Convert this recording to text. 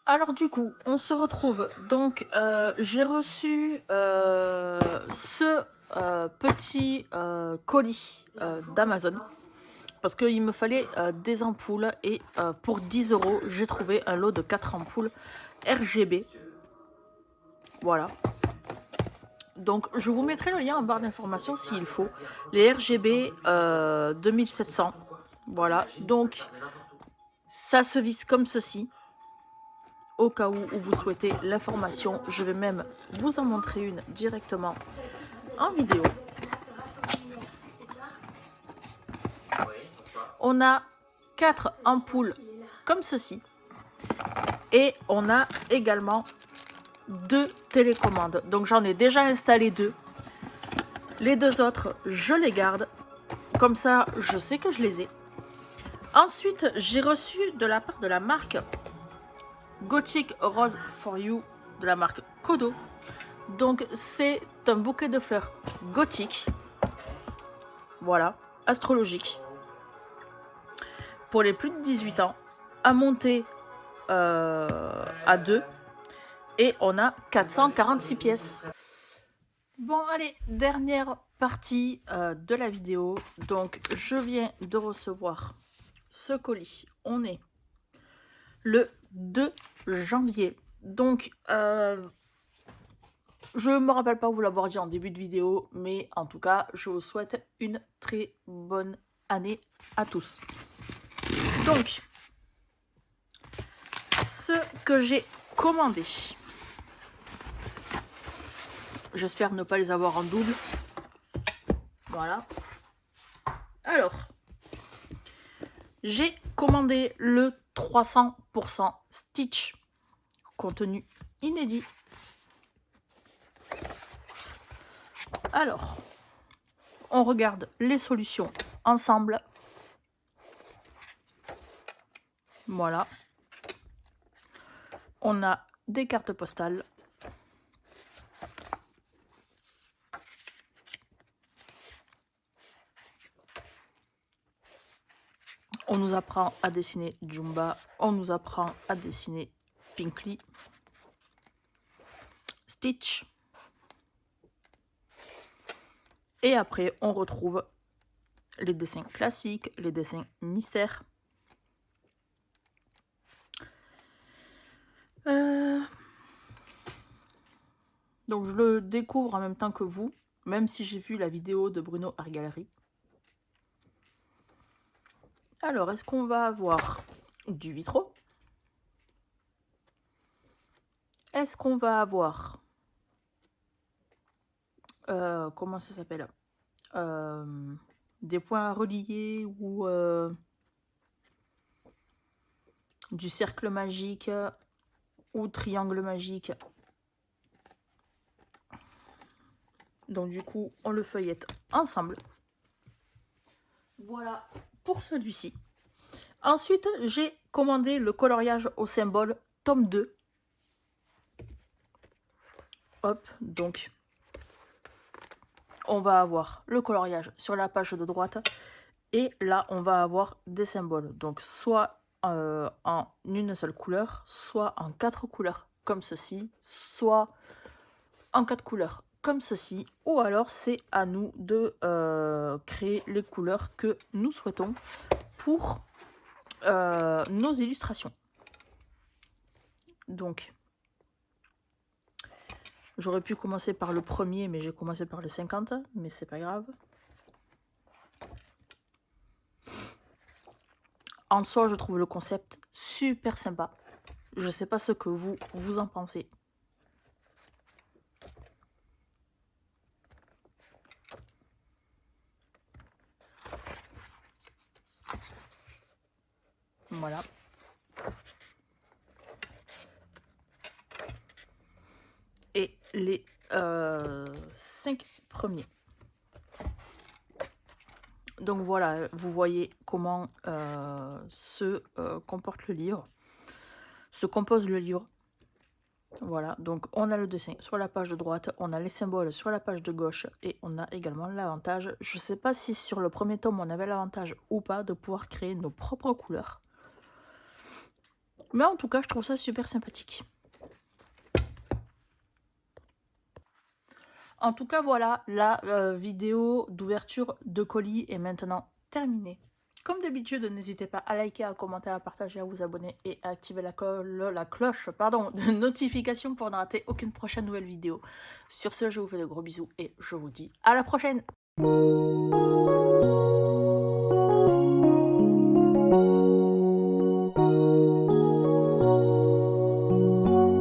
Alors du coup, on se retrouve. Donc, j'ai reçu ce petit colis d'Amazon parce qu'il me fallait des ampoules et pour 10 euros, j'ai trouvé un lot de 4 ampoules RGB. Voilà. Donc, je vous mettrai le lien en barre d'informations s'il faut. Les RGB 2700. Voilà. Donc, ça se visse comme ceci. Au cas où vous souhaitez l'information, je vais même vous en montrer une directement en vidéo. On a 4 ampoules comme ceci et on a également 2 télécommandes. Donc j'en ai déjà installé 2. Les 2 autres, je les garde. Comme ça, je sais que je les ai. Ensuite, j'ai reçu de la part de la marque Gothic Rose for You, de la marque Kodo. Donc c'est un bouquet de fleurs gothique. Voilà, astrologique. Pour les plus de 18 ans, à monter à 2. Et on a 446 pièces. Bon, allez, dernière partie de la vidéo. Donc, je viens de recevoir ce colis. On est le 2 janvier. Donc, je ne me rappelle pas vous l'avoir dit en début de vidéo, mais en tout cas, je vous souhaite une très bonne année à tous. Donc, ce que j'ai commandé, j'espère ne pas les avoir en double. Voilà. Alors, j'ai commandé le 300% Stitch, contenu inédit. Alors, on regarde les solutions ensemble. Voilà. On a des cartes postales. On nous apprend à dessiner Jumba. On nous apprend à dessiner Pinkly. Stitch. Et après, on retrouve les dessins classiques, les dessins mystères. Donc, je le découvre en même temps que vous, même si j'ai vu la vidéo de Bruno Argalari. Alors, est-ce qu'on va avoir du vitraux? Est-ce qu'on va avoir... comment ça s'appelle? Des points reliés ou du cercle magique ou triangle magique. Donc du coup, on le feuillette ensemble. Voilà pour celui-ci. Ensuite, j'ai commandé le coloriage au symbole tome 2. Hop, donc on va avoir le coloriage sur la page de droite. Et là, on va avoir des symboles. Donc soit en une seule couleur, soit en 4 couleurs comme ceci, soit en 4 couleurs comme ceci, ou alors c'est à nous de créer les couleurs que nous souhaitons pour nos illustrations. Donc, j'aurais pu commencer par le premier, mais j'ai commencé par le 50, mais c'est pas grave. En soi, je trouve le concept super sympa. Je sais pas ce que vous en pensez. Voilà. Et les 5 premiers. Donc voilà, vous voyez comment se comporte le livre, se compose le livre. Voilà, donc on a le dessin sur la page de droite, on a les symboles sur la page de gauche et on a également l'avantage, je ne sais pas si sur le premier tome on avait l'avantage ou pas de pouvoir créer nos propres couleurs. Mais en tout cas, je trouve ça super sympathique. En tout cas, voilà, la vidéo d'ouverture de colis est maintenant terminée. Comme d'habitude, n'hésitez pas à liker, à commenter, à partager, à vous abonner et à activer la cloche de notification pour ne rater aucune prochaine nouvelle vidéo. Sur ce, je vous fais de gros bisous et je vous dis à la prochaine.